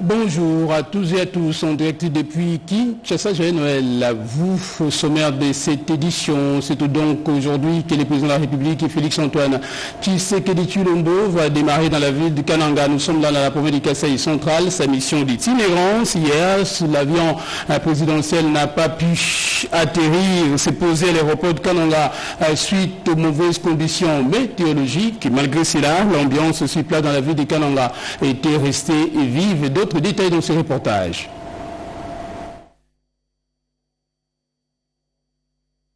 Bonjour à tous et à tous, en direct depuis Kinshasa. Joyeux Noël. Vous, au sommaire de cette édition, c'est donc aujourd'hui que le président de la République, Félix-Antoine Tshisekedi Tshilombo, va démarrer dans la ville de Kananga. Nous sommes dans la province du Kasaï central. Sa mission d'itinérance hier, l'avion présidentiel n'a pas pu atterrir, s'est posé à l'aéroport de Kananga suite aux mauvaises conditions météorologiques. Malgré cela, l'ambiance sur place dans la ville de Kananga était restée vive. D'autres détails dans ce reportage.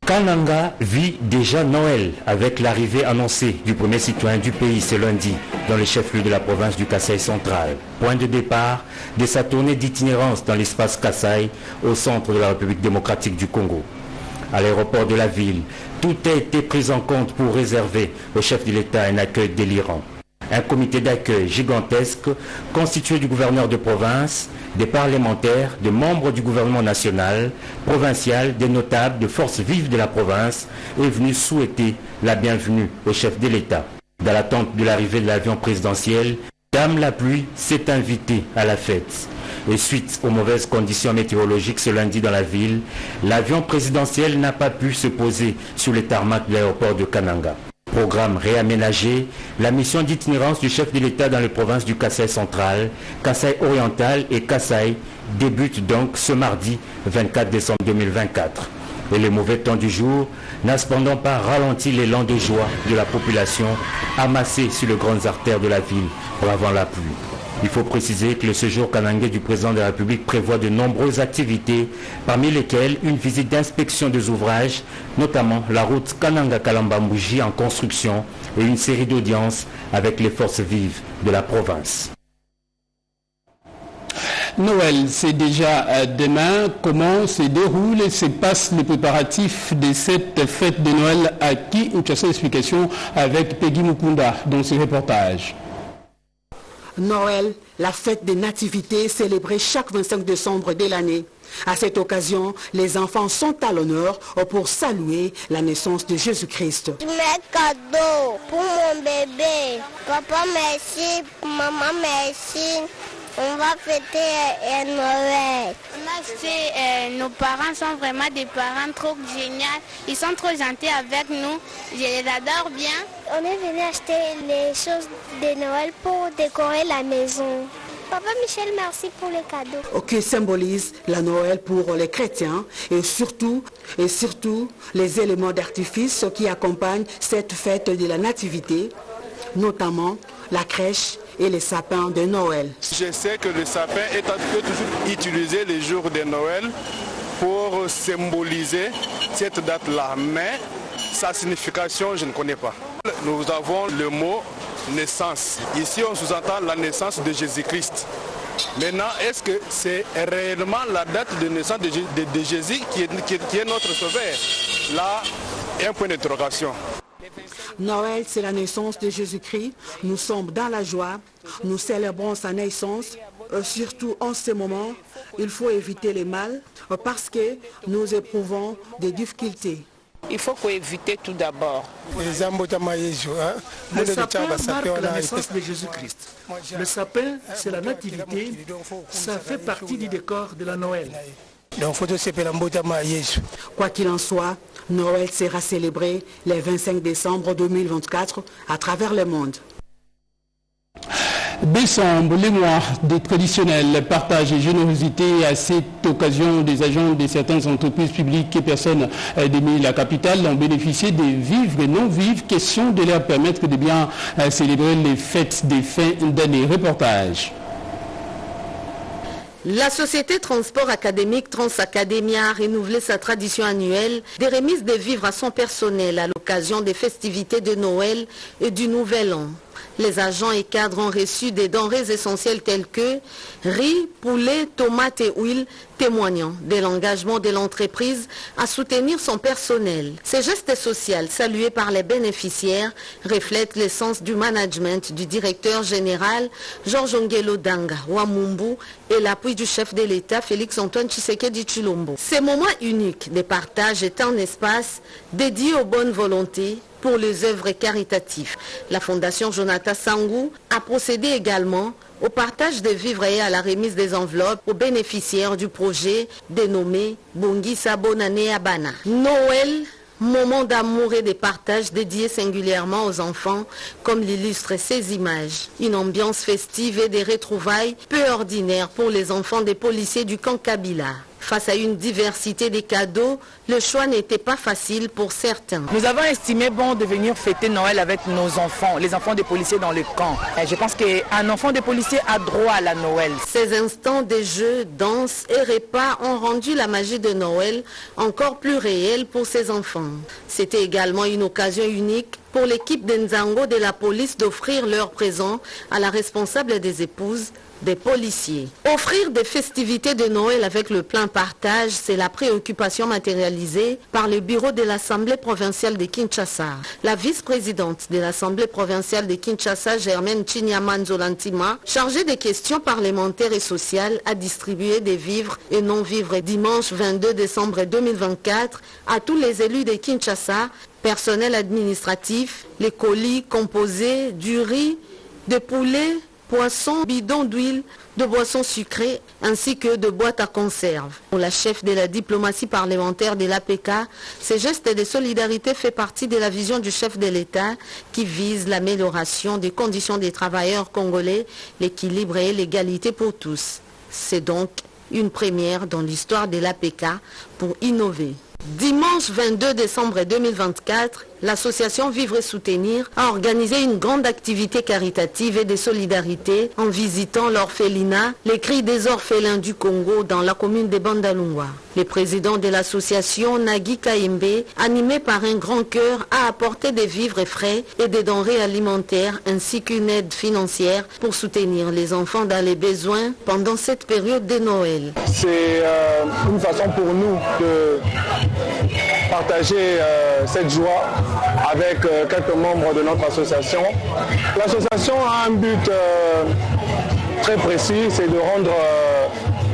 Kananga vit déjà Noël avec l'arrivée annoncée du premier citoyen du pays ce lundi dans le chef-lieu de la province du Kasaï central. Point de départ de sa tournée d'itinérance dans l'espace Kasaï au centre de la République démocratique du Congo. À l'aéroport de la ville, tout a été pris en compte pour réserver au chef de l'État un accueil délirant. Un comité d'accueil gigantesque constitué du gouverneur de province, des parlementaires, des membres du gouvernement national, provincial, des notables, de forces vives de la province est venu souhaiter la bienvenue au chef de l'État. Dans l'attente de l'arrivée de l'avion présidentiel, Dame la pluie s'est invitée à la fête. Et suite aux mauvaises conditions météorologiques ce lundi dans la ville, l'avion présidentiel n'a pas pu se poser sur les tarmacs de l'aéroport de Kananga. Programme réaménagé, la mission d'itinérance du chef de l'État dans les provinces du Kasaï central, Kasaï oriental et Kasaï débute donc ce mardi 24 décembre 2024. Et le mauvais temps du jour n'a cependant pas ralenti l'élan de joie de la population amassée sur les grandes artères de la ville avant la pluie. Il faut préciser que le séjour kanangais du président de la République prévoit de nombreuses activités, parmi lesquelles une visite d'inspection des ouvrages, notamment la route Kananga-Kalambambouji en construction et une série d'audiences avec les forces vives de la province. Noël, c'est déjà demain. Comment se déroulent et se passent les préparatifs de cette fête de Noël à Kinshasa? Explication avec Peggy Mukunda dans ce reportage. Noël, la fête des nativités célébrée chaque 25 décembre de l'année. À cette occasion, les enfants sont à l'honneur pour saluer la naissance de Jésus-Christ. Je mets cadeau pour mon bébé. Papa, merci. Maman, merci. On va fêter Noël. Nos parents sont vraiment des parents trop géniaux. Ils sont trop gentils avec nous. Je les adore bien. On est venu acheter les choses de Noël pour décorer la maison. Papa Michel, merci pour les cadeaux. Qui symbolise la Noël pour les chrétiens et surtout les éléments d'artifice qui accompagnent cette fête de la nativité, notamment la crèche et les sapins de Noël. Je sais que le sapin est toujours utilisé les jours de Noël pour symboliser cette date-là, mais sa signification, je ne connais pas. Nous avons le mot naissance. Ici, on sous-entend la naissance de Jésus-Christ. Maintenant, est-ce que c'est réellement la date de naissance de Jésus qui est notre sauveur? Là, un point d'interrogation. Noël, c'est la naissance de Jésus-Christ. Nous sommes dans la joie. Nous célébrons sa naissance. Surtout en ce moment, il faut éviter les mal parce que nous éprouvons des difficultés. Il faut éviter tout d'abord. Le sapin marque la naissance de Jésus-Christ. Le sapin, c'est la nativité. Ça fait partie du décor de la Noël. Quoi qu'il en soit, Noël sera célébré le 25 décembre 2024 à travers le monde. Décembre, les mois des traditionnels partage et générosité. À cette occasion, des agents de certaines entreprises publiques et personnes de la capitale ont bénéficié des vivres et non-vivres. Question de leur permettre de bien célébrer les fêtes des fins d'année. Reportage. La société Transport Académique Transacadémia a renouvelé sa tradition annuelle des remises de vivres à son personnel à l'occasion des festivités de Noël et du Nouvel An. Les agents et cadres ont reçu des denrées essentielles telles que riz, poulet, tomates et huile, témoignant de l'engagement de l'entreprise à soutenir son personnel. Ces gestes sociaux salués par les bénéficiaires reflètent l'essence du management du directeur général Georges Ngelo Danga Wamumbu et l'appui du chef de l'État Félix-Antoine Tshisekedi Tshilombo. Ces moments uniques de partage est un espace dédié aux bonnes volontés pour les œuvres caritatives. La Fondation Jonathan Sangou a procédé également au partage des vivres et à la remise des enveloppes aux bénéficiaires du projet dénommé Bongisa Bonane Abana. Noël, moment d'amour et de partage dédié singulièrement aux enfants, comme l'illustrent ces images. Une ambiance festive et des retrouvailles peu ordinaires pour les enfants des policiers du camp Kabila. Face à une diversité des cadeaux, le choix n'était pas facile pour certains. Nous avons estimé bon de venir fêter Noël avec nos enfants, les enfants des policiers dans le camp. Et je pense qu'un enfant des policiers a droit à la Noël. Ces instants de jeux, danse et repas ont rendu la magie de Noël encore plus réelle pour ces enfants. C'était également une occasion unique pour l'équipe d'Nzango de la police d'offrir leur présent à la responsable des épouses des policiers. Offrir des festivités de Noël avec le plein partage, c'est la préoccupation matérialisée par le bureau de l'Assemblée provinciale de Kinshasa. La vice-présidente de l'Assemblée provinciale de Kinshasa, Germaine Chinyama-Nzolantima, chargée des questions parlementaires et sociales, a distribué des vivres et non-vivres dimanche 22 décembre 2024 à tous les élus de Kinshasa, personnel administratif, les colis composés du riz, de poulet, poissons, bidons d'huile, de boissons sucrées ainsi que de boîtes à conserve. Pour la chef de la diplomatie parlementaire de l'APK, ces gestes de solidarité fait partie de la vision du chef de l'État qui vise l'amélioration des conditions des travailleurs congolais, l'équilibre et l'égalité pour tous. C'est donc une première dans l'histoire de l'APK pour innover. Dimanche 22 décembre 2024, l'association Vivre et Soutenir a organisé une grande activité caritative et de solidarité en visitant l'orphelinat, les cris des orphelins du Congo dans la commune de Bandalungwa. Le président de l'association, Nagui Kaimbe, animé par un grand cœur, a apporté des vivres frais et des denrées alimentaires ainsi qu'une aide financière pour soutenir les enfants dans les besoins pendant cette période de Noël. C'est une façon pour nous de partager cette joie avec quelques membres de notre association. L'association a un but très précis, c'est de rendre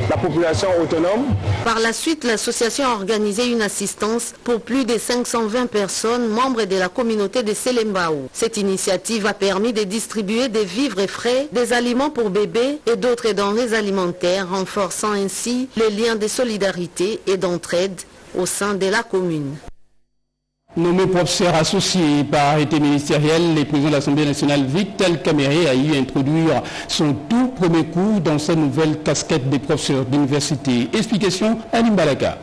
la population autonome. Par la suite, l'association a organisé une assistance pour plus de 520 personnes membres de la communauté de Selembao. Cette initiative a permis de distribuer des vivres frais, des aliments pour bébés et d'autres denrées alimentaires, renforçant ainsi les liens de solidarité et d'entraide au sein de la commune. Nommé professeur associé par arrêté ministériel, le président de l'Assemblée nationale Vital Kamerhe a eu à introduire son tout premier cours dans sa nouvelle casquette de professeur d'université. Explication Alim Balaka.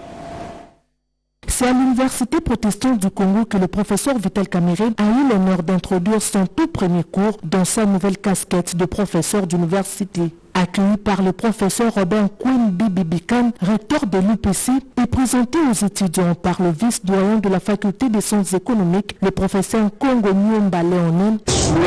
C'est à l'Université protestante du Congo que le professeur Vital Kamerhe a eu l'honneur d'introduire son tout premier cours dans sa nouvelle casquette de professeur d'université. Accueilli par le professeur Robin Quinn Bibibikan, recteur de l'UPC, et présenté aux étudiants par le vice-doyen de la faculté des sciences économiques, le professeur Kongo Nyomba Léonin. Je souhaite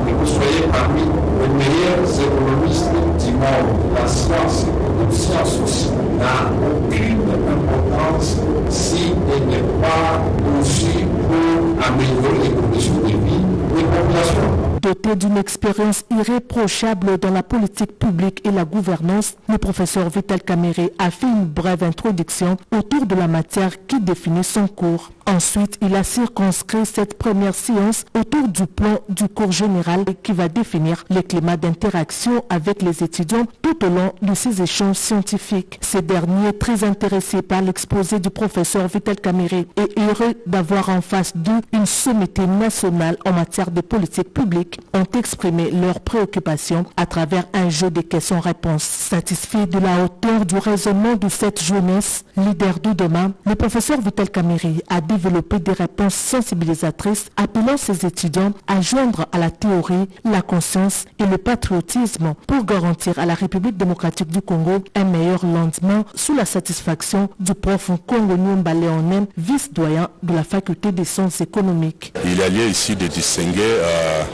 que vous soyez parmi les meilleurs économistes du monde. La science, comme science aussi, n'a aucune importance si elle n'est pas conçue pour améliorer les conditions de vie des populations. Doté d'une expérience irréprochable dans la politique publique et la gouvernance, le professeur Vital Kamerhe a fait une brève introduction autour de la matière qui définit son cours. Ensuite, il a circonscrit cette première séance autour du plan du cours général qui va définir le climat d'interaction avec les étudiants tout au long de ces échanges scientifiques. Ces derniers, très intéressés par l'exposé du professeur Vital Kamerhe et heureux d'avoir en face d'eux une sommité nationale en matière de politique publique, ont exprimé leurs préoccupations à travers un jeu de questions-réponses. Satisfait de la hauteur du raisonnement de cette jeunesse, leader de demain, le professeur Vital Kamerhe a développer des réponses sensibilisatrices appelant ses étudiants à joindre à la théorie, la conscience et le patriotisme pour garantir à la République démocratique du Congo un meilleur lendemain sous la satisfaction du prof Kongo Nyomba Léonin, vice-doyen de la faculté des sciences économiques. Il y a lieu ici de distinguer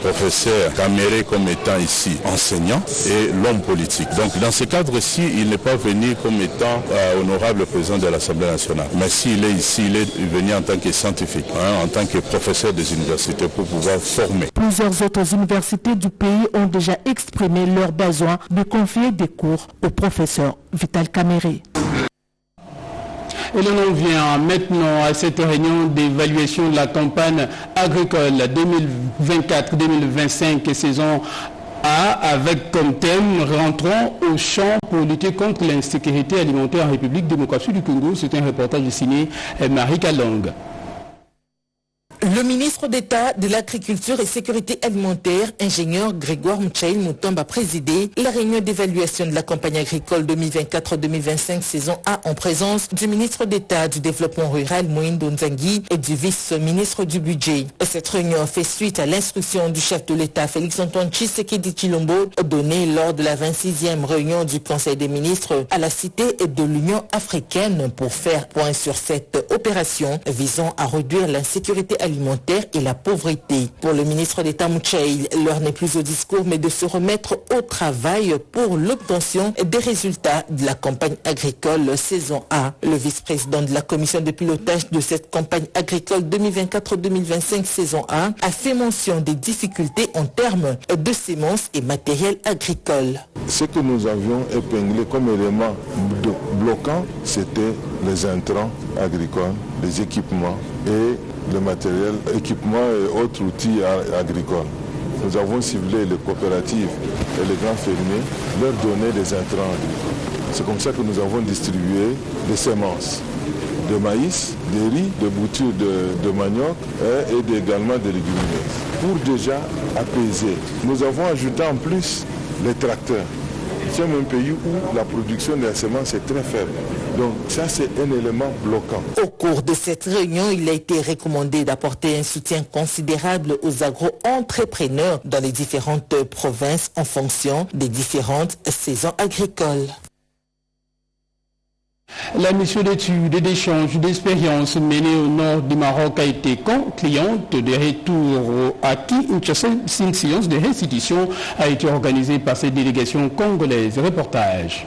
professeur Kamerhe comme étant ici enseignant et l'homme politique. Donc dans ce cadre-ci, il n'est pas venu comme étant honorable président de l'Assemblée nationale. Mais s'il est ici, il est venu en tant que scientifique, en tant que professeur des universités pour pouvoir former. Plusieurs autres universités du pays ont déjà exprimé leur besoin de confier des cours au professeur Vital Kamerhe. Et l'on en vient maintenant à cette réunion d'évaluation de la campagne agricole 2024-2025 saison A avec comme thème « Rentrons au champ pour lutter contre l'insécurité alimentaire en République démocratique du Congo ». C'est un reportage signé Marie Kalong. Le ministre d'État de l'Agriculture et Sécurité Alimentaire, ingénieur Grégoire Mchaïl Moutombe, a présidé la réunion d'évaluation de la campagne agricole 2024-2025 saison A en présence du ministre d'État du Développement Rural, Moïndo Nzangi, et du vice-ministre du Budget. Cette réunion fait suite à l'instruction du chef de l'État, Félix-Antoine Tshisekedi Tshilombo, donnée lors de la 26e réunion du Conseil des ministres à la Cité de l'Union africaine pour faire point sur cette opération visant à réduire l'insécurité alimentaire et la pauvreté. Pour le ministre d'État Mchaïl, l'heure n'est plus au discours mais de se remettre au travail pour l'obtention des résultats de la campagne agricole saison A. Le vice-président de la commission de pilotage de cette campagne agricole 2024-2025 saison A a fait mention des difficultés en termes de semences et matériel agricole. Ce que nous avions épinglé comme élément bloquant, c'était les intrants agricoles, les équipements et le matériel, équipements et autres outils agricoles. Nous avons ciblé les coopératives et les grands fermiers, leur donner des intrants agricoles. C'est comme ça que nous avons distribué des semences de maïs, de riz, de boutures de manioc et également des légumineuses. Pour déjà apaiser, nous avons ajouté en plus les tracteurs. C'est un pays où la production des semences est très faible. Donc ça, c'est un élément bloquant. Au cours de cette réunion, il a été recommandé d'apporter un soutien considérable aux agro-entrepreneurs dans les différentes provinces en fonction des différentes saisons agricoles. La mission d'études et d'échange d'expériences menée au nord du Maroc a été concluante. Des retours acquis, une séance de restitution a été organisée par cette délégation congolaise. Reportage.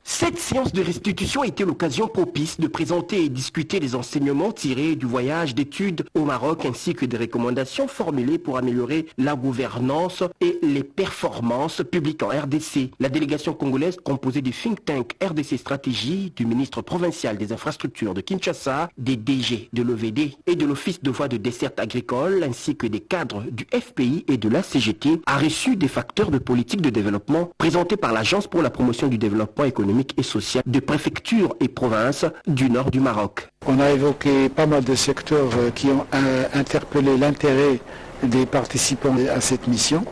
Cette séance de restitution a été l'occasion propice de présenter et discuter les enseignements tirés du voyage d'études au Maroc ainsi que des recommandations formulées pour améliorer la gouvernance et les performances publiques en RDC. La délégation congolaise composée du think tank RDC Stratégie, du ministre provincial des infrastructures de Kinshasa, des DG de l'OVD et de l'Office de voies de desserte agricole ainsi que des cadres du FPI et de la CGT a reçu des facteurs de politique de développement présentés par l'Agence pour la promotion du développement économique et social de préfectures et provinces du nord du Maroc. On a évoqué pas mal de secteurs qui ont interpellé l'intérêt des participants à cette mission.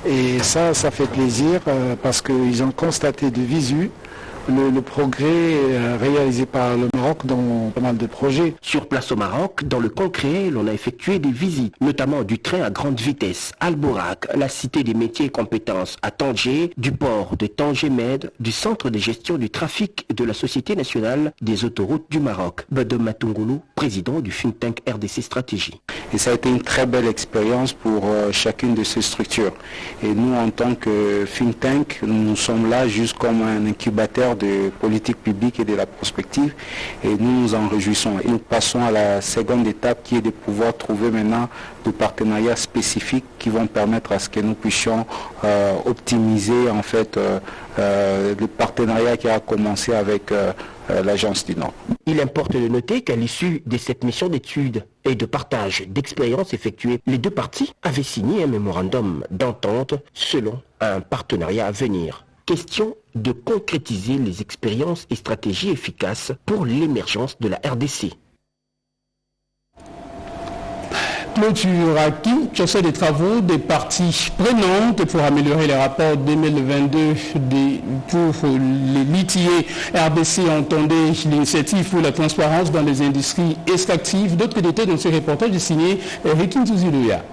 Et ça fait plaisir parce qu'ils ont constaté de visu le progrès réalisé par le Maroc dans pas mal de projets. Sur place au Maroc, dans le concret, l'on a effectué des visites, notamment du train à grande vitesse, Alborak, la cité des métiers et compétences à Tanger, du port de Tanger-Med, du centre de gestion du trafic de la Société nationale des autoroutes du Maroc. Badom Matungoulou, président du think tank RDC Stratégie. Et ça a été une très belle expérience pour chacune de ces structures. Et nous, en tant que think tank, nous sommes là juste comme un incubateur de politique publique et de la prospective et nous nous en réjouissons. Et nous passons à la seconde étape qui est de pouvoir trouver maintenant des partenariats spécifiques qui vont permettre à ce que nous puissions optimiser en fait le partenariat qui a commencé avec l'Agence du Nord. Il importe de noter qu'à l'issue de cette mission d'études et de partage d'expériences effectuées, les deux parties avaient signé un mémorandum d'entente selon un partenariat à venir. Question de concrétiser les expériences et stratégies efficaces pour l'émergence de la RDC. Clôture à Kinshasa des travaux des parties prenantes pour améliorer les rapports 2022 pour les litiers. RDC entendait l'initiative pour la transparence dans les industries extractives. D'autres détails dans ce reportage signé Rekin Tuziluya.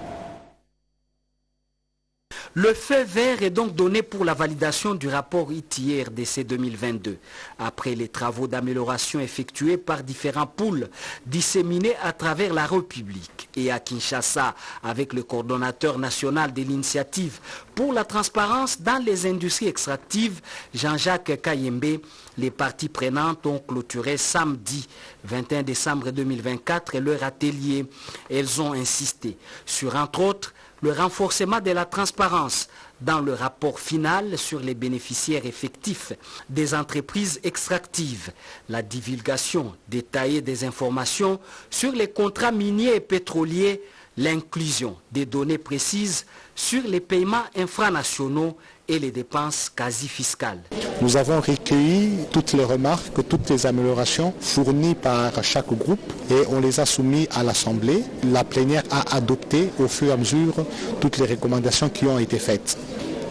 Le feu vert est donc donné pour la validation du rapport ITI-RDC 2022. Après les travaux d'amélioration effectués par différents pôles disséminés à travers la République et à Kinshasa avec le coordonnateur national de l'initiative pour la transparence dans les industries extractives, Jean-Jacques Kayembe, les parties prenantes ont clôturé samedi 21 décembre 2024 leur atelier. Elles ont insisté sur, entre autres, le renforcement de la transparence dans le rapport final sur les bénéficiaires effectifs des entreprises extractives, la divulgation détaillée des informations sur les contrats miniers et pétroliers, l'inclusion des données précises sur les paiements infranationaux et les dépenses quasi fiscales. Nous avons recueilli toutes les remarques, toutes les améliorations fournies par chaque groupe et on les a soumis à l'Assemblée. La plénière a adopté au fur et à mesure toutes les recommandations qui ont été faites.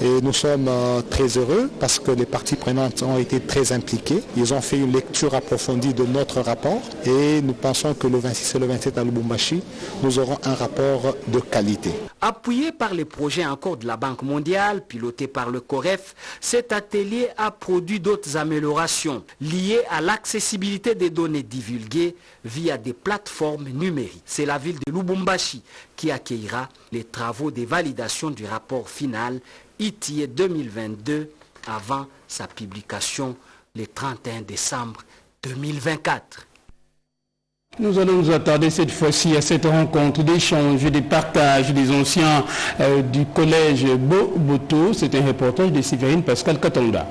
Et nous sommes très heureux parce que les parties prenantes ont été très impliquées. Ils ont fait une lecture approfondie de notre rapport et nous pensons que le 26 et le 27 à Lubumbashi, nous aurons un rapport de qualité. Appuyé par les projets en cours de la Banque mondiale, piloté par le COREF, cet atelier a produit d'autres améliorations liées à l'accessibilité des données divulguées via des plateformes numériques. C'est la ville de Lubumbashi qui accueillera les travaux de validation du rapport final ITIE 2022 avant sa publication le 31 décembre 2024. Nous allons nous attarder cette fois-ci à cette rencontre d'échange et de partage des anciens du collège Boboto. C'est un reportage de Séverine Pascal Katonga.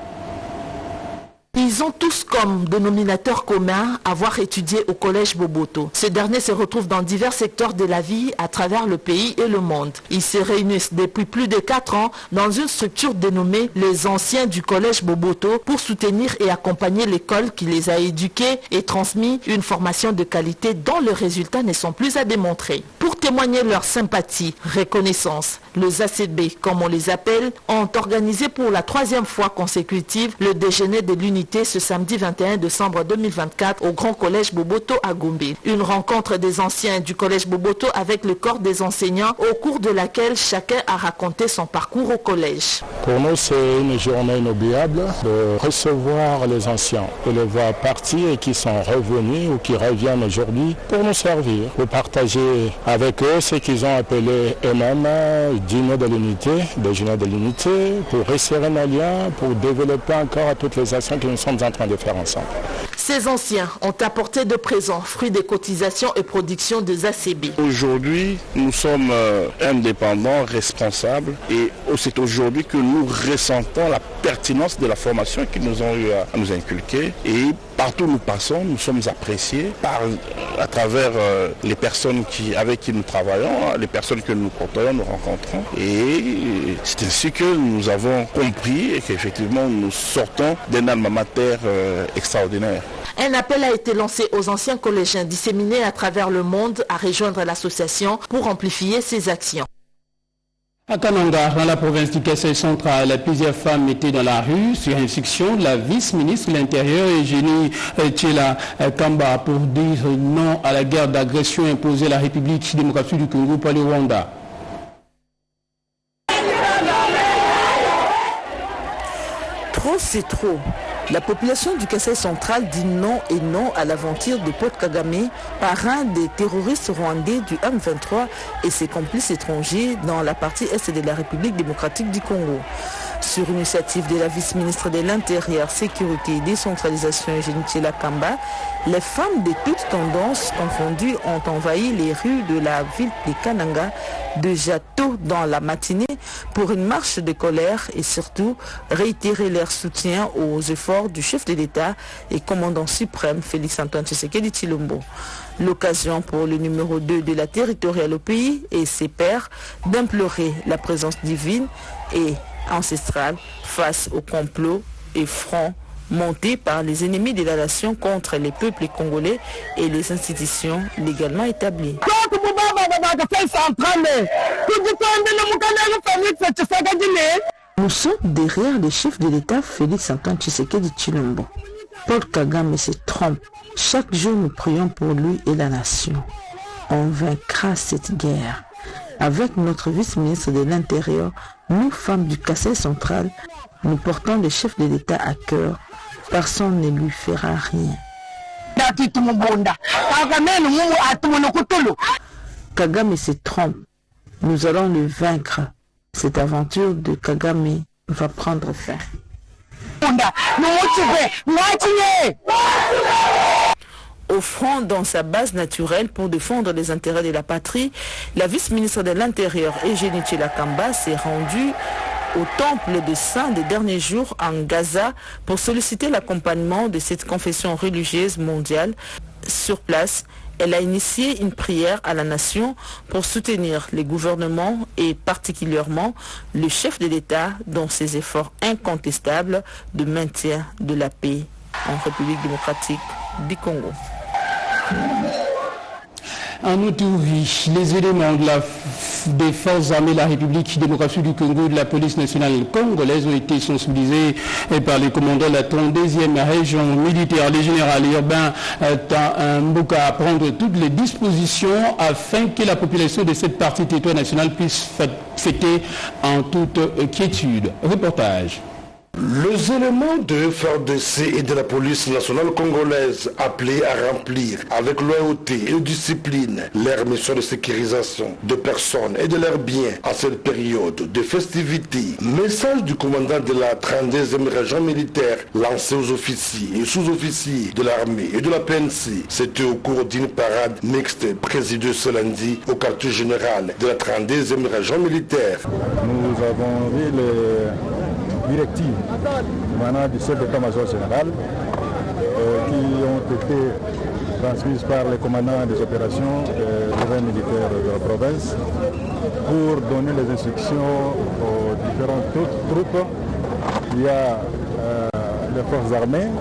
Ils ont tous comme dénominateur commun avoir étudié au collège Boboto. Ce dernier se retrouve dans divers secteurs de la vie à travers le pays et le monde. Ils se réunissent depuis plus de 4 ans dans une structure dénommée les anciens du collège Boboto pour soutenir et accompagner l'école qui les a éduqués et transmis une formation de qualité dont les résultats ne sont plus à démontrer. Pour témoigner leur sympathie, reconnaissance, les ACB, comme on les appelle, ont organisé pour la 3e fois consécutive le déjeuner de l'unité ce samedi 21 décembre 2024 au Grand Collège Boboto à Gombe. Une rencontre des anciens du Collège Boboto avec le corps des enseignants au cours de laquelle chacun a raconté son parcours au collège. Pour nous, c'est une journée inoubliable de recevoir les anciens, de les voir partir et qui sont revenus ou qui reviennent aujourd'hui pour nous servir, pour partager avec eux ce qu'ils ont appelé eux-mêmes dîner de l'unité, déjeuner de l'unité, pour resserrer nos liens, pour développer encore toutes les actions que nous sommes en train de faire ensemble. Ces anciens ont apporté de présents, fruits des cotisations et productions des ACB. Aujourd'hui, nous sommes indépendants, responsables et c'est aujourd'hui que nous ressentons la pertinence de la formation qu'ils nous ont eu à nous inculquer et partout où nous passons, nous sommes appréciés à travers les personnes avec qui nous travaillons, les personnes que nous côtoyons, nous rencontrons. Et c'est ainsi que nous avons compris et qu'effectivement nous sortons d'un alma mater extraordinaire. Un appel a été lancé aux anciens collégiens disséminés à travers le monde à rejoindre l'association pour amplifier ses actions. À Kananga, dans la province du Kasaï central, plusieurs femmes étaient dans la rue sur instruction de la vice-ministre de l'Intérieur, Eugénie Tchela Kamba, pour dire non à la guerre d'agression imposée à la République démocratique du Congo par le Rwanda. Trop, c'est trop. La population du Kasaï central dit non et non à l'aventure de Paul Kagame, parrain des terroristes rwandais du M23 et ses complices étrangers dans la partie est de la République démocratique du Congo. Sur initiative de la vice-ministre de l'Intérieur, Sécurité et Décentralisation, Eugénie Tchela Kamba, les femmes de toutes tendances confondues ont envahi les rues de la ville de Kananga déjà tôt dans la matinée pour une marche de colère et surtout réitérer leur soutien aux efforts du chef de l'État et commandant suprême Félix-Antoine Tshisekedi Tshilombo. L'occasion pour le numéro 2 de la territoriale au pays et ses pairs d'implorer la présence divine et ancestrale face au complot et front monté par les ennemis de la nation contre les peuples congolais et les institutions légalement établies. Nous sommes derrière le chef de l'État Félix-Antoine Tshisekedi Tshilombo. Paul Kagame se trompe. Chaque jour nous prions pour lui et la nation. On vaincra cette guerre. Avec notre vice-ministre de l'Intérieur, nous, femmes du Kasaï central, nous portons le chef de l'État à cœur. Personne ne lui fera rien. Kagame se trompe. Nous allons le vaincre. Cette aventure de Kagame va prendre fin. Au front dans sa base naturelle pour défendre les intérêts de la patrie, la vice-ministre de l'Intérieur, Eugénie Tchela Kamba, s'est rendue au temple des saints des derniers jours en Gaza pour solliciter l'accompagnement de cette confession religieuse mondiale. Sur place, Elle a initié une prière à la nation pour soutenir les gouvernements et particulièrement le chef de l'État dans ses efforts incontestables de maintien de la paix en République démocratique du Congo. En Ituri, les éléments des forces armées de la République démocratique du Congo et de la police nationale congolaise ont été sensibilisés par les commandants de la 32e région militaire. Les généraux urbains Mbuka à prendre toutes les dispositions afin que la population de cette partie du territoire national puisse fêter en toute quiétude. Reportage. Les éléments de FARDC et de la police nationale congolaise appelés à remplir avec loyauté et discipline leur mission de sécurisation de personnes et de leurs biens à cette période de festivités. Message du commandant de la 32e région militaire lancé aux officiers et sous-officiers de l'armée et de la PNC. C'était au cours d'une parade mixte présidée ce lundi au quartier général de la 32e région militaire. Nous avons vu les directives maintenant du chef d'état-major général qui ont été transmises par les commandants des opérations des militaires de la province pour donner les instructions aux différentes troupes. Il y a les forces armées,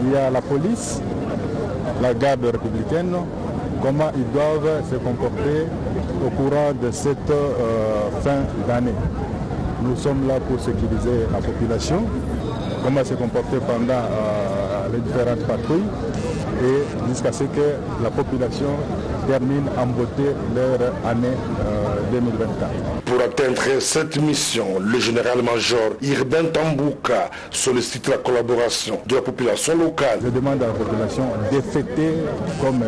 il y a la police, la garde républicaine, comment ils doivent se comporter au courant de cette fin d'année. Nous sommes là pour sécuriser la population, comment se comporter pendant les différentes patrouilles et jusqu'à ce que la population termine en beauté leur année 2024. Pour atteindre cette mission, le général-major Irben Tambouka sollicite la collaboration de la population locale. Je demande à la population de fêter comme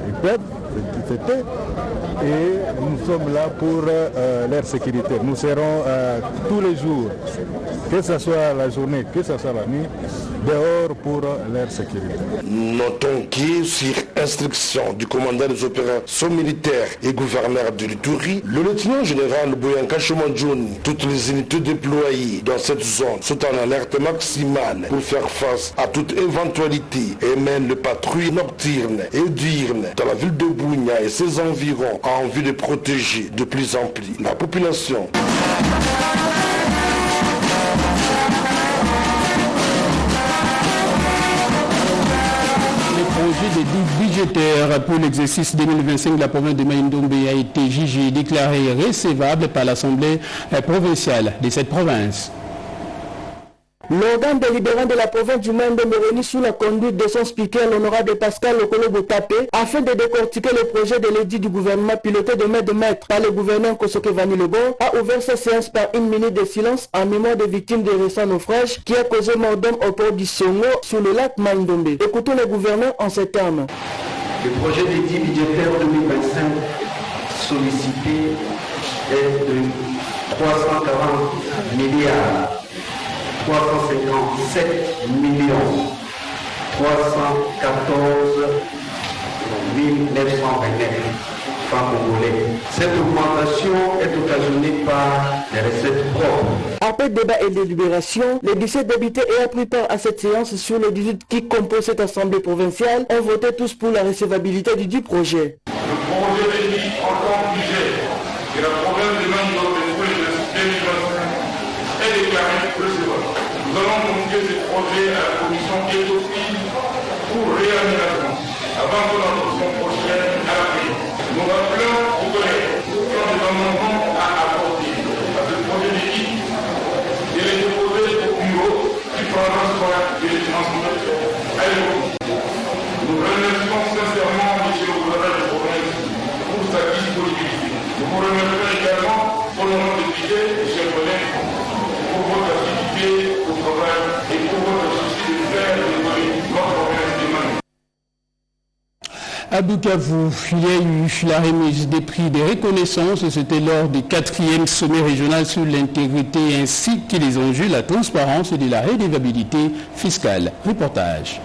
ils peuvent, de fêter. Et nous sommes là pour leur sécurité. Nous serons tous les jours, que ce soit la journée, que ce soit la nuit, dehors pour leur sécurité. Notons que sur instruction du commandant des opérations militaires et gouverneur de l'Ituri, le lieutenant général Boyanka Chomadjouni, toutes les unités déployées dans cette zone sont en alerte maximale pour faire face à toute éventualité et mènent les patrouilles nocturnes et diurnes dans la ville de Bunia et ses environs en vue de protéger de plus en plus la population. Le projet de budgétaire pour l'exercice 2025 de la province de Mai-Ndombe a été jugé et déclaré recevable par l'Assemblée provinciale de cette province. L'organe délibérant de la province du Mai-Ndombe réuni sous la conduite de son speaker, l'honorable Pascal Lokolo Botapé, afin de décortiquer le projet de l'édit du gouvernement piloté de maître par le gouverneur Kosoke Vani Lebon, a ouvert sa séance par une minute de silence en mémoire des victimes des récents naufrages qui a causé mort d'hommes au port du Songo sur le lac Mai-Ndombe. Écoutons le gouverneur en ces termes. Le projet d'édit budgétaire 2025 sollicité est de 340 milliards. 357 millions 314 929 francs congolais. Cette augmentation est occasionnée par les recettes propres. Après débat et délibération, les 17 députés ayant pris part à cette séance sur les 18 qui composent cette assemblée provinciale ont voté tous pour la recevabilité du projet. Le projet d'édit en tant que budget de la province de Mai-Ndombe pour l'exercice 2025 est déclaré recevable. Nous allons confier ce projet à la commission qui est aussi pour réaménagement avant que l'adoption prochaine à la paix. Nous rappelons aux collègues qui ont des amendements à apporter à ce projet d'équipe et les déposer au bureau qui prendra soin de les transmettre à l'époque. Nous remercions sincèrement M. le gouverneur de province pour sa disponibilité. Nous vous remercions également pour le nom de budget, chers collègues, pour votre activité au travail et pour votre souci de faire évoluer notre province de Mai. À Bukavu, il y a eu la remise des prix de reconnaissance. C'était lors du 4e sommet régional sur l'intégrité ainsi que les enjeux, la transparence et de la redevabilité fiscale. Reportage.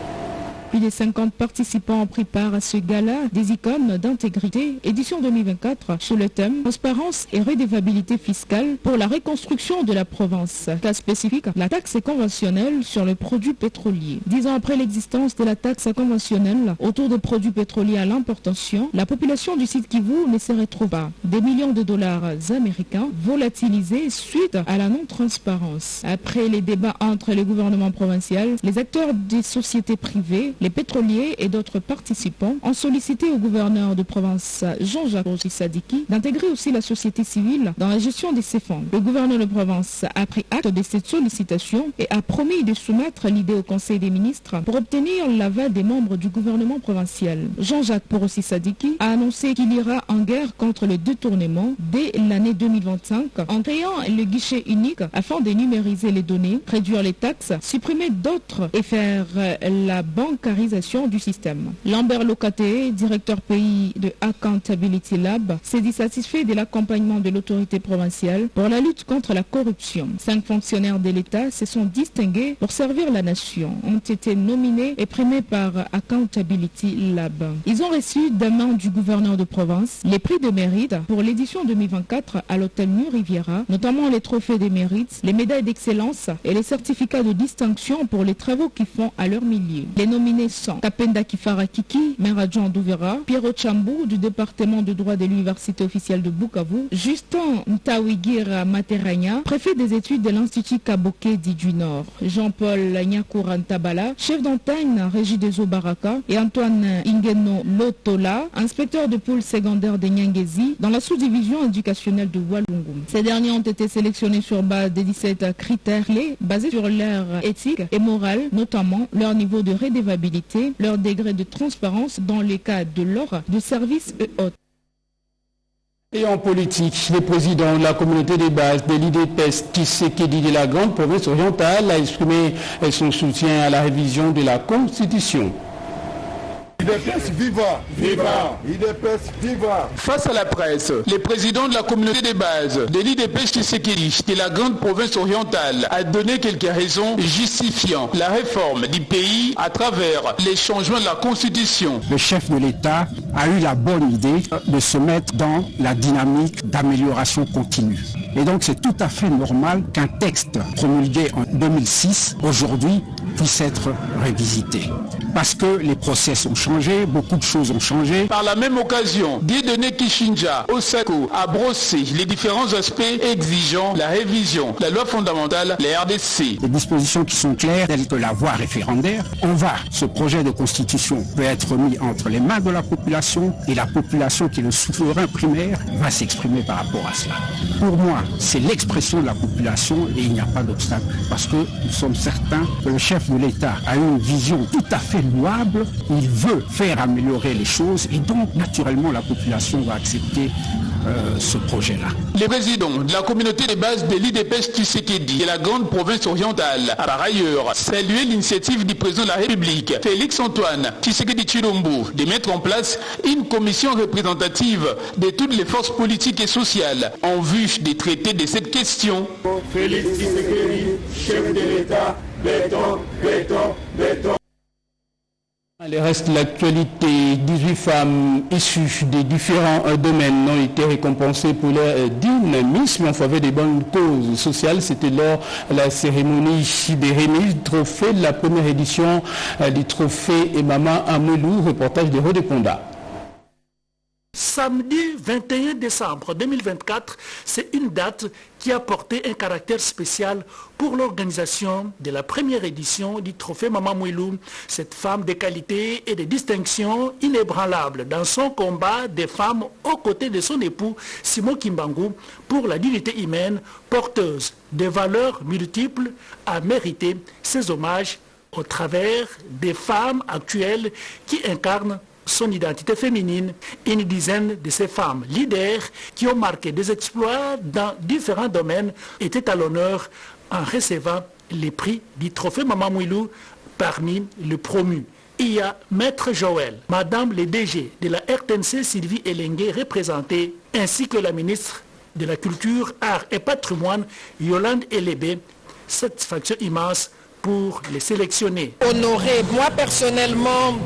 Plus de 50 participants ont pris part à ce gala des icônes d'intégrité, édition 2024, sous le thème Transparence et redevabilité fiscale pour la reconstruction de la province. Cas spécifique, la taxe conventionnelle sur le produit pétrolier. 10 ans après l'existence de la taxe conventionnelle autour des produits pétroliers à l'importation, la population du site Kivu ne se retrouve pas. Des millions de dollars américains volatilisés suite à la non-transparence. Après les débats entre le gouvernement provincial, les acteurs des sociétés privées, les pétroliers et d'autres participants ont sollicité au gouverneur de province Jean-Jacques Sadiki d'intégrer aussi la société civile dans la gestion de ces fonds. Le gouverneur de province a pris acte de cette sollicitation et a promis de soumettre l'idée au Conseil des ministres pour obtenir l'aval des membres du gouvernement provincial. Jean-Jacques Porossi Sadiki a annoncé qu'il ira en guerre contre le détournement dès l'année 2025 en créant le guichet unique afin de numériser les données, réduire les taxes, supprimer d'autres et faire la bancarisation du système. Lambert Locaté, directeur pays de Accountability Lab, s'est dit satisfait de l'accompagnement de l'autorité provinciale pour la lutte contre la corruption. 5 fonctionnaires de l'État se sont distingués pour servir la nation, ont été nominés et primés par Accountability Lab. Ils ont reçu de main du gouverneur de province les prix de mérite pour l'édition 2024 à l'hôtel New Riviera, notamment les trophées des mérites, les médailles d'excellence et les certificats de distinction pour les travaux qu'ils font à leur milieu. Les nominés sont Kapenda Kifara Kiki, maire adjoint d'Ouvera, Pierrot Chambou du département de droit de l'université officielle de Bukavu, Justin Ntawigira Materanya, préfet des études de l'Institut Kaboké dit du Nord, Jean-Paul Nyakuran Tabala, chef d'antenne régie des eaux Baraka, et Antoine Ingeno Lotola, inspecteur de pôle secondaire de Nyangezi dans la sous-division éducationnelle de Walungu. Ces derniers ont été sélectionnés sur base de 17 critères clés basés sur leur éthique et morale, notamment leur niveau de redevabilité, leur degré de transparence dans les cas de l'ordre de service et autres. Et en politique, le président de la communauté des bases de l'IDPES, Tshisekedi de la Grande Province orientale, a exprimé son soutien à la révision de la Constitution. IDPES viva! Viva! IDPES viva! Face à la presse, le président de la communauté des bases de l'IDPES Tshisekedi de la Grande Province orientale a donné quelques raisons justifiant la réforme du pays à travers les changements de la Constitution. Le chef de l'État a eu la bonne idée de se mettre dans la dynamique d'amélioration continue. Et donc c'est tout à fait normal qu'un texte promulgué en 2006, aujourd'hui, puisse être révisité. Parce que les process ont changé, beaucoup de choses ont changé. Par la même occasion, Dieudonné Kishinja, Osako, a brossé les différents aspects exigeant la révision de la loi fondamentale, la RDC. Les dispositions qui sont claires, telles que la voie référendaire, ce projet de constitution peut être mis entre les mains de la population et la population qui est le souverain primaire va s'exprimer par rapport à cela. Pour moi, c'est l'expression de la population et il n'y a pas d'obstacle parce que nous sommes certains que le chef de l'État a une vision tout à fait louable, il veut faire améliorer les choses et donc naturellement la population va accepter ce projet-là. Le président de la communauté des bases de l'IDPES Tshisekedi de la Grande Province orientale a par ailleurs salué l'initiative du président de la République, Félix Antoine Tshisekedi Tshilombo, de mettre en place une commission représentative de toutes les forces politiques et sociales en vue de traiter de cette question. Félix Tshisekedi, chef de l'État, béton. Le reste de l'actualité, 18 femmes issues des différents domaines ont été récompensées pour leur dynamisme en faveur des bonnes causes sociales. C'était lors de la cérémonie des remises du trophée de la première édition du trophée et Maman Amelou, reportage de Rodé Ponda. Samedi 21 décembre 2024, c'est une date qui a porté un caractère spécial pour l'organisation de la première édition du trophée Maman Mouilou. Cette femme de qualité et de distinction inébranlable dans son combat des femmes aux côtés de son époux Simon Kimbangu pour la dignité humaine, porteuse de valeurs multiples, a mérité ses hommages au travers des femmes actuelles qui incarnent son identité féminine. Une dizaine de ces femmes leaders qui ont marqué des exploits dans différents domaines étaient à l'honneur en recevant les prix du trophée Maman Mouilou. Parmi les promus, il y a Maître Joël, Madame le DG de la RTNC Sylvie Elengue représentée, ainsi que la ministre de la Culture, Arts et Patrimoine Yolande Elébé. Satisfaction immense pour les sélectionner. Honoré, moi personnellement,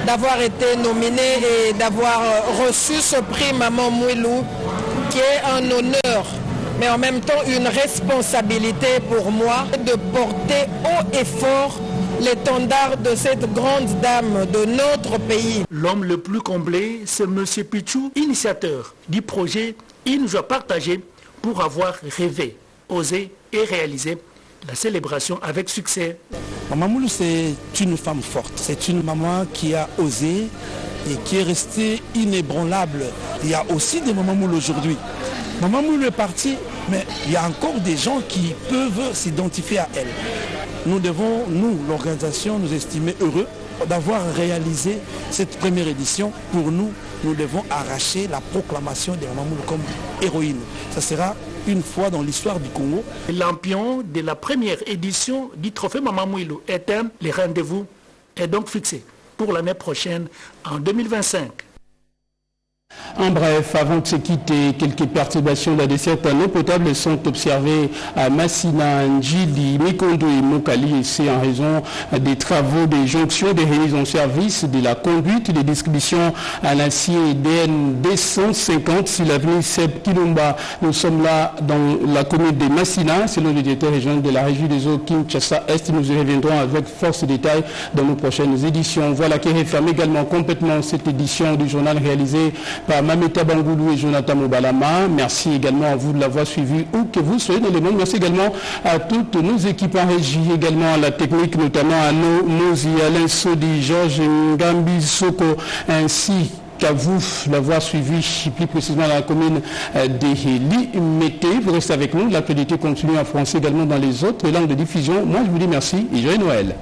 d'avoir été nominé et d'avoir reçu ce prix Maman Mouilou, qui est un honneur, mais en même temps une responsabilité pour moi de porter haut et fort l'étendard de cette grande dame de notre pays. L'homme le plus comblé, c'est M. Pichou, initiateur du projet Une joie partagée pour avoir rêvé, osé et réalisé la célébration avec succès. Maman Moulou, c'est une femme forte. C'est une maman qui a osé et qui est restée inébranlable. Il y a aussi des Maman Moulou aujourd'hui. Maman Moulou est partie, mais il y a encore des gens qui peuvent s'identifier à elle. Nous devons, nous, l'organisation, nous estimer heureux d'avoir réalisé cette première édition. Pour nous, nous devons arracher la proclamation de Maman Moulou comme héroïne. Ça sera une fois dans l'histoire du Congo. L'ambition de la première édition du Trophée Maman Mouilou est le rendez-vous est donc fixé pour l'année prochaine en 2025. En bref, avant de se quitter, quelques perturbations de cette eau potable sont observées à Massina, Njili, Mikondo et Mokali, et c'est en raison des travaux de jonction des remises en service de la conduite des distributions à l'acier DN 250 sur l'avenue Seb Kilomba. Nous sommes là dans la commune de Massina, selon le directeur régional de la régie des eaux Kinshasa Est. Nous y reviendrons avec force détails dans nos prochaines éditions. Voilà qui referme également complètement cette édition du journal réalisé par Mameta Bangoulou et Jonathan Mobalama. Merci également à vous de l'avoir suivi où que vous soyez dans le monde. Merci également à toutes nos équipes en régie, également à la technique, notamment à Mozi, Alain Sodi, Georges Ngambi Soko, ainsi qu'à vous d'avoir suivi plus précisément la commune de Limete. Vous restez avec nous. L'actualité continue en français également dans les autres langues de diffusion. Moi, je vous dis merci et joyeux Noël.